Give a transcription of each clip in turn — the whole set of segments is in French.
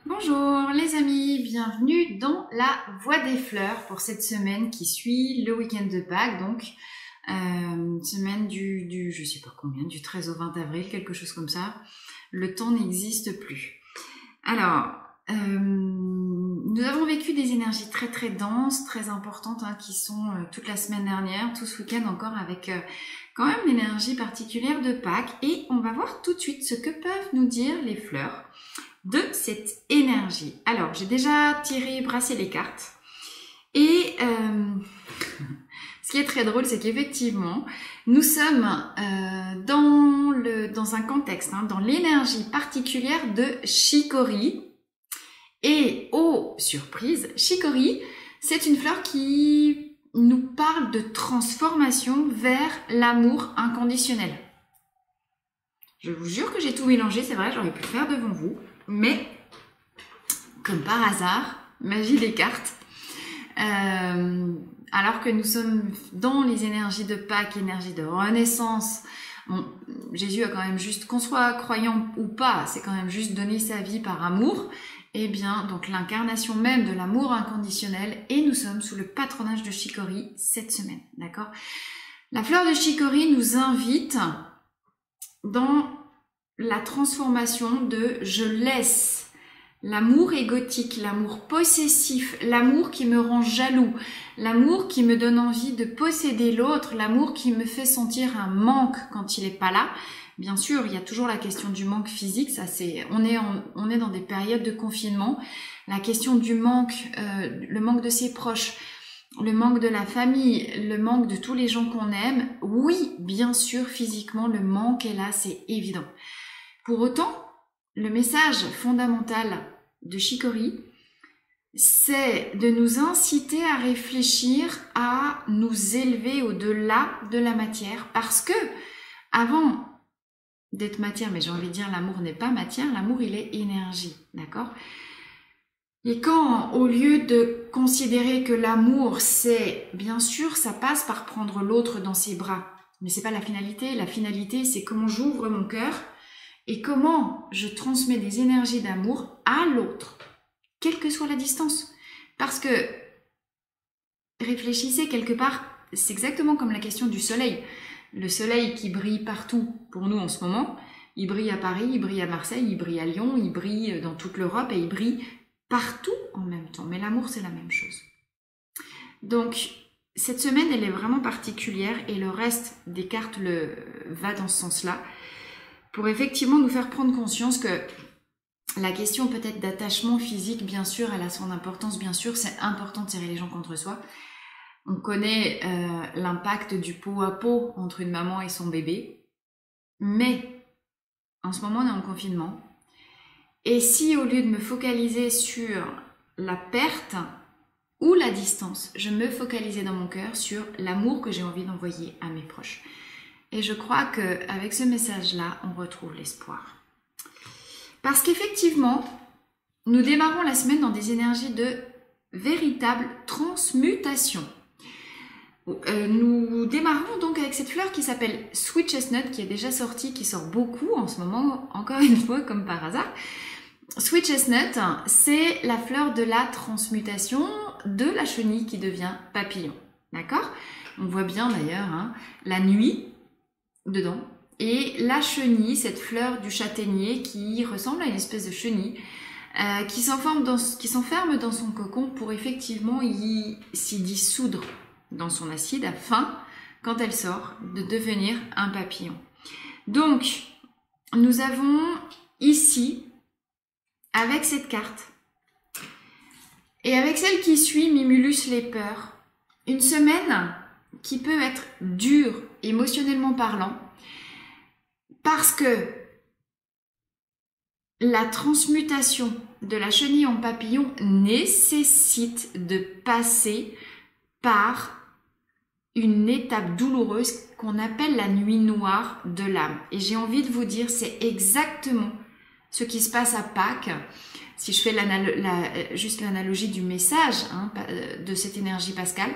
Bonjour les amis, bienvenue dans la Voie des Fleurs pour cette semaine qui suit le week-end de Pâques, donc semaine du je sais pas combien, du 13 au 20 avril, quelque chose comme ça. Le temps n'existe plus. Alors, nous avons vécu des énergies très très denses, très importantes, qui sont toute la semaine dernière, tout ce week-end encore avec quand même l'énergie particulière de Pâques. Et on va voir tout de suite ce que peuvent nous dire les fleurs de cette énergie. Alors, j'ai déjà tiré, brassé les cartes. Et ce qui est très drôle, c'est qu'effectivement, nous sommes dans un contexte, dans l'énergie particulière de Chicory. Et oh, surprise, Chicory, c'est une fleur qui nous parle de transformation vers l'amour inconditionnel. Je vous jure que j'ai tout mélangé, c'est vrai, j'aurais pu le faire devant vous. Mais, comme par hasard, magie des cartes, alors que nous sommes dans les énergies de Pâques, énergie de renaissance, bon, Jésus a quand même juste, qu'on soit croyant ou pas, c'est quand même juste donner sa vie par amour, et bien, donc l'incarnation même de l'amour inconditionnel, et nous sommes sous le patronage de Chicory cette semaine, d'accord? La fleur de Chicory nous invite dans la transformation de je laisse l'amour égotique, l'amour possessif, l'amour qui me rend jaloux, l'amour qui me donne envie de posséder l'autre, l'amour qui me fait sentir un manque quand il n'est pas là. Bien sûr, il y a toujours la question du manque physique, ça c'est, on est dans des périodes de confinement. La question du manque, le manque de ses proches, le manque de la famille, le manque de tous les gens qu'on aime. Oui, bien sûr, physiquement, le manque est là, c'est évident. Pour autant, le message fondamental de Chicory, c'est de nous inciter à réfléchir, à nous élever au-delà de la matière, parce que avant d'être matière, mais j'ai envie de dire l'amour n'est pas matière, l'amour il est énergie, d'accord? Et quand, au lieu de considérer que l'amour c'est, bien sûr, ça passe par prendre l'autre dans ses bras, mais c'est pas la finalité c'est comment j'ouvre mon cœur et comment je transmets des énergies d'amour à l'autre, quelle que soit la distance. Parce que, réfléchissez quelque part, c'est exactement comme la question du soleil. Le soleil qui brille partout pour nous en ce moment, il brille à Paris, il brille à Marseille, il brille à Lyon, il brille dans toute l'Europe et il brille partout en même temps. Mais l'amour, c'est la même chose. Donc, cette semaine, elle est vraiment particulière et le reste des cartes va dans ce sens-là, pour effectivement nous faire prendre conscience que la question peut-être d'attachement physique, bien sûr, elle a son importance, bien sûr, c'est important de serrer les gens contre soi. On connaît l'impact du pot à pot entre une maman et son bébé, mais en ce moment on est en confinement, et si au lieu de me focaliser sur la perte ou la distance, je me focalisais dans mon cœur sur l'amour que j'ai envie d'envoyer à mes proches. Et je crois qu'avec ce message-là, on retrouve l'espoir. Parce qu'effectivement, nous démarrons la semaine dans des énergies de véritable transmutation. Nous démarrons donc avec cette fleur qui s'appelle Sweet Chestnut, qui est déjà sortie, qui sort beaucoup en ce moment, encore une fois, comme par hasard. Sweet Chestnut, c'est la fleur de la transmutation de la chenille qui devient papillon. D'accord? On voit bien d'ailleurs la nuit dedans. Et la chenille, cette fleur du châtaignier qui ressemble à une espèce de chenille, qui s'enferme dans son cocon pour effectivement s'y dissoudre dans son acide afin, quand elle sort, de devenir un papillon. Donc, nous avons ici, avec cette carte, et avec celle qui suit, Mimulus les peurs, une semaine qui peut être dure, émotionnellement parlant, parce que la transmutation de la chenille en papillon nécessite de passer par une étape douloureuse qu'on appelle la nuit noire de l'âme. Et j'ai envie de vous dire, c'est exactement ce qui se passe à Pâques. Si je fais juste l'analogie du message de cette énergie pascale,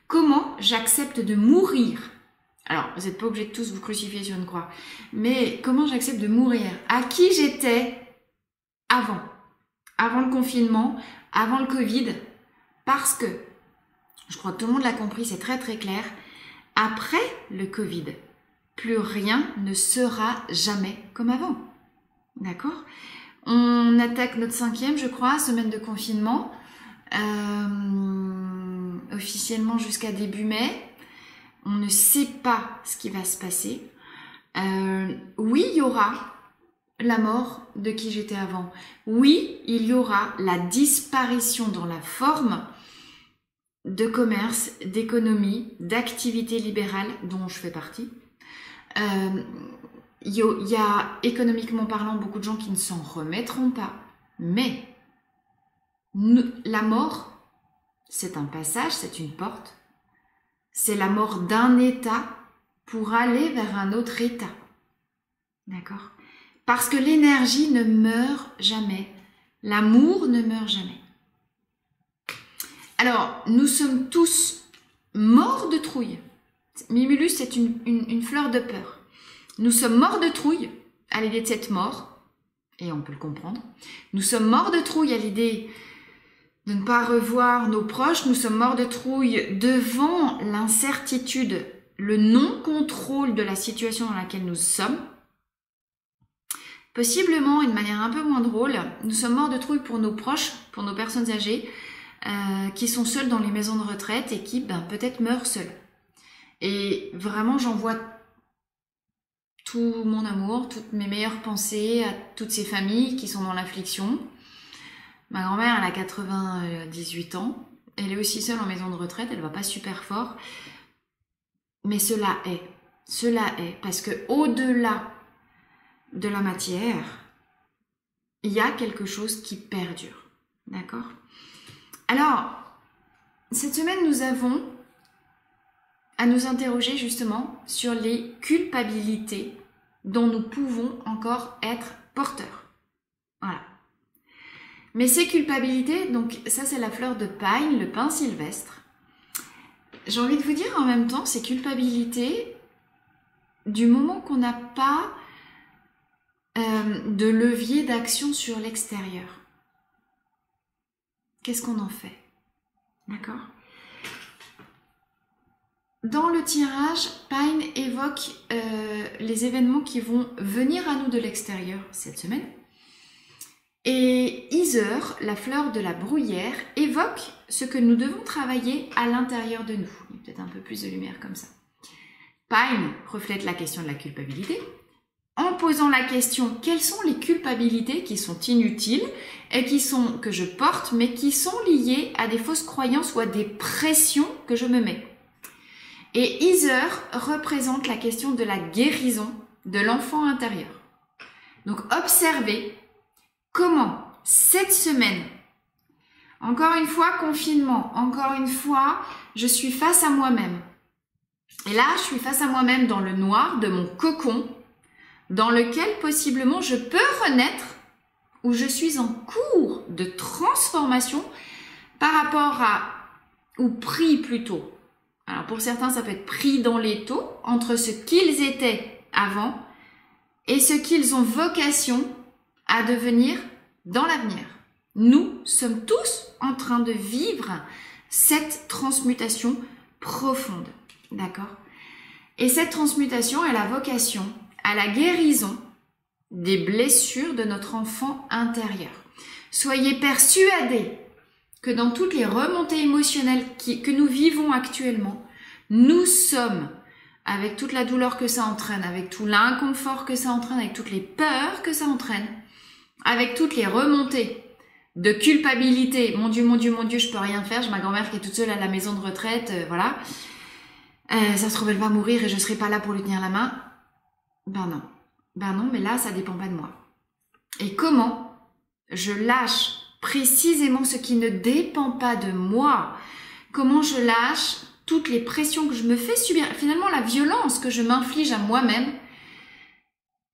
comment j'accepte de mourir. Alors, vous n'êtes pas obligés de tous vous crucifier sur une croix, mais comment j'accepte de mourir à qui j'étais avant avant le confinement, avant le Covid, parce que, je crois que tout le monde l'a compris, c'est très très clair, après le Covid, plus rien ne sera jamais comme avant. D'accord? On attaque notre 5e, je crois, semaine de confinement, officiellement jusqu'à début mai. On ne sait pas ce qui va se passer. Oui, il y aura la mort de qui j'étais avant. Oui, il y aura la disparition dans la forme de commerce, d'économie, d'activité libérale dont je fais partie. Il y a, économiquement parlant, beaucoup de gens qui ne s'en remettront pas. Mais la mort, c'est un passage, c'est une porte. C'est la mort d'un état pour aller vers un autre état. D'accord? Parce que l'énergie ne meurt jamais. L'amour ne meurt jamais. Alors, nous sommes tous morts de trouille. Mimulus, c'est une fleur de peur. Nous sommes morts de trouille à l'idée de cette mort, et on peut le comprendre. Nous sommes morts de trouille à l'idée de ne pas revoir nos proches. Nous sommes morts de trouille devant l'incertitude, le non-contrôle de la situation dans laquelle nous sommes. Possiblement, d'une manière un peu moins drôle, nous sommes morts de trouille pour nos proches, pour nos personnes âgées, qui sont seules dans les maisons de retraite et qui peut-être meurent seules. Et vraiment, j'envoie tout mon amour, toutes mes meilleures pensées à toutes ces familles qui sont dans l'affliction. Ma grand-mère, elle a 98 ans. Elle est aussi seule en maison de retraite, elle va pas super fort. Mais cela est, parce que au-delà de la matière, il y a quelque chose qui perdure. D'accord? Alors, cette semaine, nous avons à nous interroger justement sur les culpabilités dont nous pouvons encore être porteurs. Voilà. Mais ces culpabilités, donc ça c'est la fleur de paille, le pin sylvestre. J'ai envie de vous dire en même temps, ces culpabilités, du moment qu'on n'a pas de levier d'action sur l'extérieur, qu'est-ce qu'on en fait? D'accord? Dans le tirage, Pine évoque les événements qui vont venir à nous de l'extérieur cette semaine. Et Heather, la fleur de la bruyère, évoque ce que nous devons travailler à l'intérieur de nous. Il y a peut-être un peu plus de lumière comme ça. Pine reflète la question de la culpabilité, en posant la question quelles sont les culpabilités qui sont inutiles et que je porte, mais qui sont liées à des fausses croyances ou à des pressions que je me mets. Et Heather représente la question de la guérison de l'enfant intérieur. Donc observez comment cette semaine, encore une fois confinement, encore une fois je suis face à moi-même. Et là je suis face à moi-même dans le noir de mon cocon, dans lequel possiblement je peux renaître, où je suis en cours de transformation par rapport à, ou pris plutôt. Alors pour certains, ça peut être pris dans l'étau entre ce qu'ils étaient avant et ce qu'ils ont vocation à devenir dans l'avenir. Nous sommes tous en train de vivre cette transmutation profonde. D'accord? Et cette transmutation, elle a vocation à la guérison des blessures de notre enfant intérieur. Soyez persuadés que dans toutes les remontées émotionnelles que nous vivons actuellement, nous sommes, avec toute la douleur que ça entraîne, avec tout l'inconfort que ça entraîne, avec toutes les peurs que ça entraîne, avec toutes les remontées de culpabilité, mon Dieu, je peux rien faire, j'ai ma grand-mère qui est toute seule à la maison de retraite, voilà, ça se trouve elle va mourir et je serai pas là pour lui tenir la main. Ben non, mais là ça dépend pas de moi. Et comment je lâche précisément ce qui ne dépend pas de moi, comment je lâche toutes les pressions que je me fais subir, finalement la violence que je m'inflige à moi-même,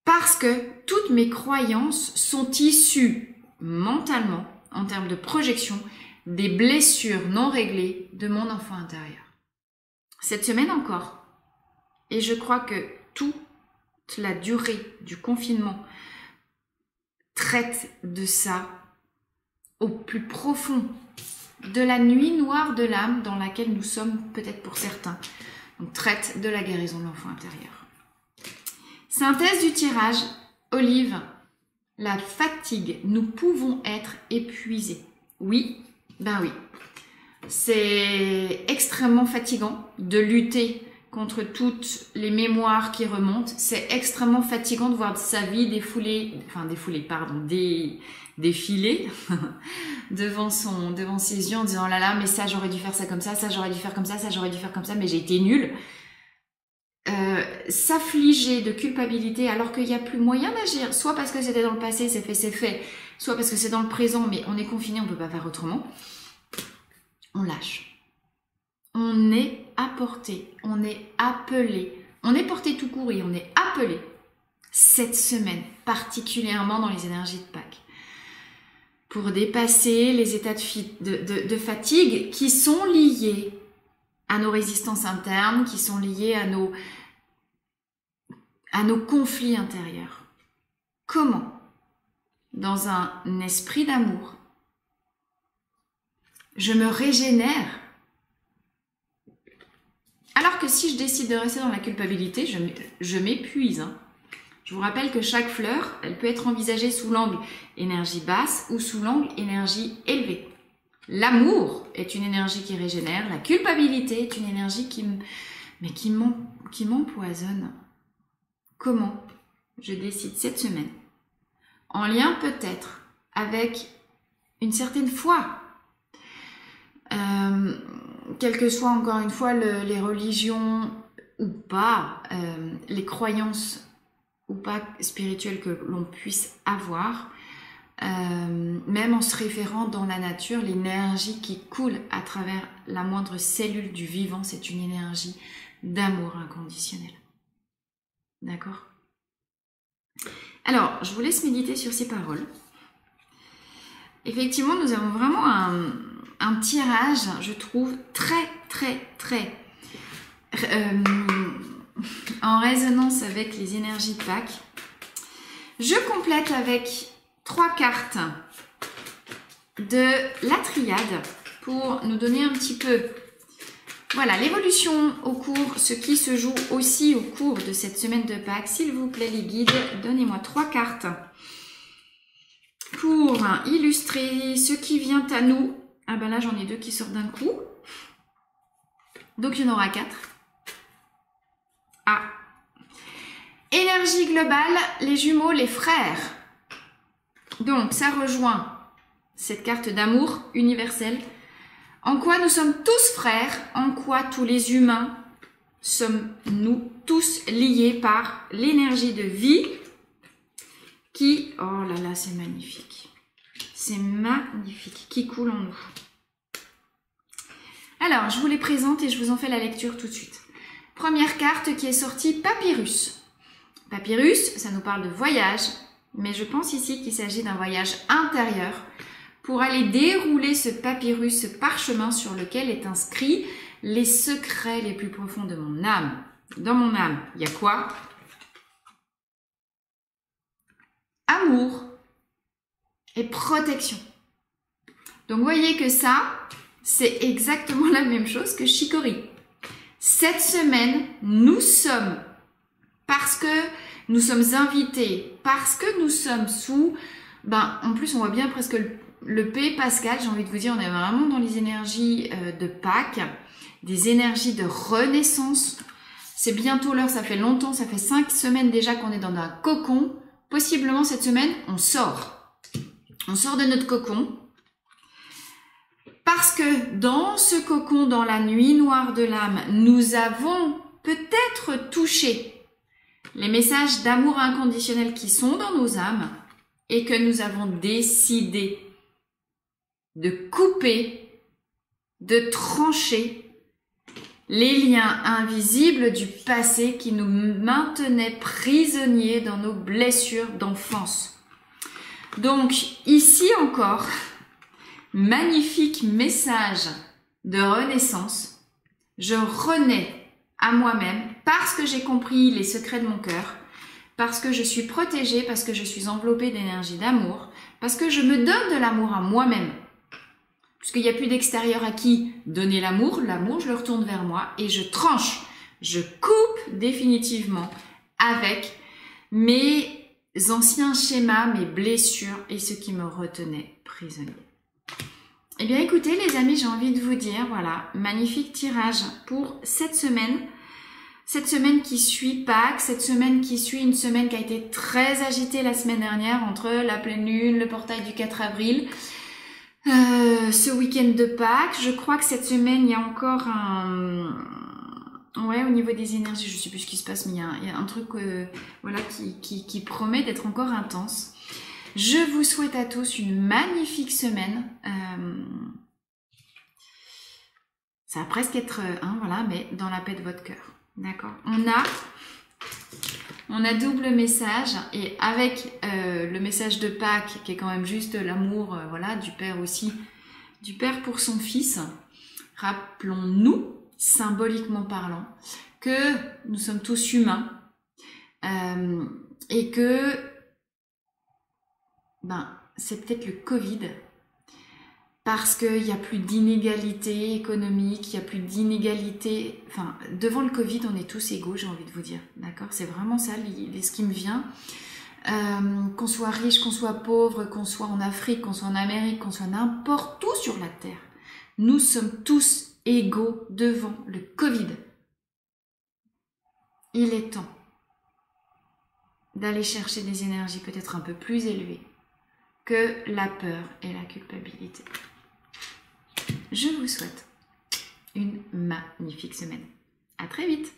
parce que toutes mes croyances sont issues mentalement, en termes de projection, des blessures non réglées de mon enfant intérieur. Cette semaine encore, et je crois que toute la durée du confinement traite de ça, au plus profond de la nuit noire de l'âme dans laquelle nous sommes peut-être pour certains. Donc traite de la guérison de l'enfant intérieur. Synthèse du tirage, Olive, la fatigue, nous pouvons être épuisés. Oui, ben oui. C'est extrêmement fatigant de lutter contre toutes les mémoires qui remontent. C'est extrêmement fatigant de voir sa vie défiler devant ses yeux en disant « Oh là là, mais ça j'aurais dû faire ça comme ça j'aurais dû faire comme ça j'aurais dû faire comme ça, mais j'ai été nulle ». S'affliger de culpabilité alors qu'il n'y a plus moyen d'agir, soit parce que c'était dans le passé, c'est fait, soit parce que c'est dans le présent, mais on est confiné, on ne peut pas faire autrement. On lâche. On est apporté, on est appelé, on est porté tout court et on est appelé cette semaine, particulièrement dans les énergies de Pâques, pour dépasser les états de fatigue qui sont liés à nos résistances internes, qui sont liés à nos conflits intérieurs. Comment? Dans un esprit d'amour, je me régénère. Alors que si je décide de rester dans la culpabilité, je m'épuise. Hein. Je vous rappelle que chaque fleur, elle peut être envisagée sous l'angle énergie basse ou sous l'angle énergie élevée. L'amour est une énergie qui régénère, la culpabilité est une énergie qui m'empoisonne. Comment je décide cette semaine, en lien peut-être avec une certaine foi, quelles que soient encore une fois les religions ou pas, les croyances ou pas spirituelles que l'on puisse avoir, même en se référant dans la nature, l'énergie qui coule à travers la moindre cellule du vivant, c'est une énergie d'amour inconditionnel. D'accord? Alors, je vous laisse méditer sur ces paroles. Effectivement, nous avons vraiment un tirage, je trouve, très en résonance avec les énergies de Pâques. Je complète avec 3 cartes de la triade pour nous donner un petit peu, voilà, l'évolution au cours, ce qui se joue aussi au cours de cette semaine de Pâques. S'il vous plaît, les guides, donnez-moi 3 cartes pour illustrer ce qui vient à nous. Ah ben là, j'en ai 2 qui sortent d'un coup. Donc, il y en aura 4. Ah. Énergie globale, les jumeaux, les frères. Donc, ça rejoint cette carte d'amour universel. En quoi nous sommes tous frères, en quoi tous les humains sommes-nous tous liés par l'énergie de vie qui, oh là là, c'est magnifique. C'est magnifique, qui coule en nous. Alors, je vous les présente et je vous en fais la lecture tout de suite. Première carte qui est sortie, Papyrus. Papyrus, ça nous parle de voyage, mais je pense ici qu'il s'agit d'un voyage intérieur pour aller dérouler ce papyrus, ce parchemin sur lequel est inscrit les secrets les plus profonds de mon âme. Dans mon âme, il y a quoi? Amour et protection. Donc, vous voyez que ça, c'est exactement la même chose que Chicory. Cette semaine, nous sommes, parce que nous sommes invités, parce que nous sommes sous, en plus on voit bien presque le P Pascal, j'ai envie de vous dire, on est vraiment dans les énergies de Pâques, des énergies de renaissance. C'est bientôt l'heure, ça fait longtemps, ça fait 5 semaines déjà qu'on est dans un cocon. Possiblement cette semaine, on sort. On sort de notre cocon. Parce que dans ce cocon, dans la nuit noire de l'âme, nous avons peut-être touché les messages d'amour inconditionnel qui sont dans nos âmes et que nous avons décidé de couper, de trancher les liens invisibles du passé qui nous maintenaient prisonniers dans nos blessures d'enfance. Donc, ici encore, magnifique message de renaissance. Je renais à moi-même parce que j'ai compris les secrets de mon cœur, parce que je suis protégée, parce que je suis enveloppée d'énergie d'amour, Parce que je me donne de l'amour à moi-même. Puisqu'il n'y a plus d'extérieur à qui donner l'amour, je le retourne vers moi et je tranche, je coupe définitivement avec mes anciens schémas, mes blessures et ce qui me retenait prisonnier. Eh bien écoutez les amis, j'ai envie de vous dire, voilà, magnifique tirage pour cette semaine qui suit Pâques, cette semaine qui suit une semaine qui a été très agitée la semaine dernière entre la pleine lune, le portail du 4 avril, ce week-end de Pâques. Je crois que cette semaine, il y a encore ouais, au niveau des énergies, je sais plus ce qui se passe, mais il y a un truc voilà, qui promet d'être encore intense. Je vous souhaite à tous une magnifique semaine. Ça va presque être voilà, mais dans la paix de votre cœur. D'accord. On a double message et avec le message de Pâques qui est quand même juste l'amour, voilà, du père aussi, du père pour son fils. Rappelons-nous, symboliquement parlant, que nous sommes tous humains et que c'est peut-être le Covid. Parce qu'il n'y a plus d'inégalité économique, il n'y a plus d'inégalité... Enfin, devant le Covid, on est tous égaux, j'ai envie de vous dire. D'accord? C'est vraiment ça, ce qui me vient. Qu'on soit riche, qu'on soit pauvre, qu'on soit en Afrique, qu'on soit en Amérique, qu'on soit n'importe où sur la Terre. Nous sommes tous égaux devant le Covid. Il est temps d'aller chercher des énergies peut-être un peu plus élevées que la peur et la culpabilité. Je vous souhaite une magnifique semaine. À très vite!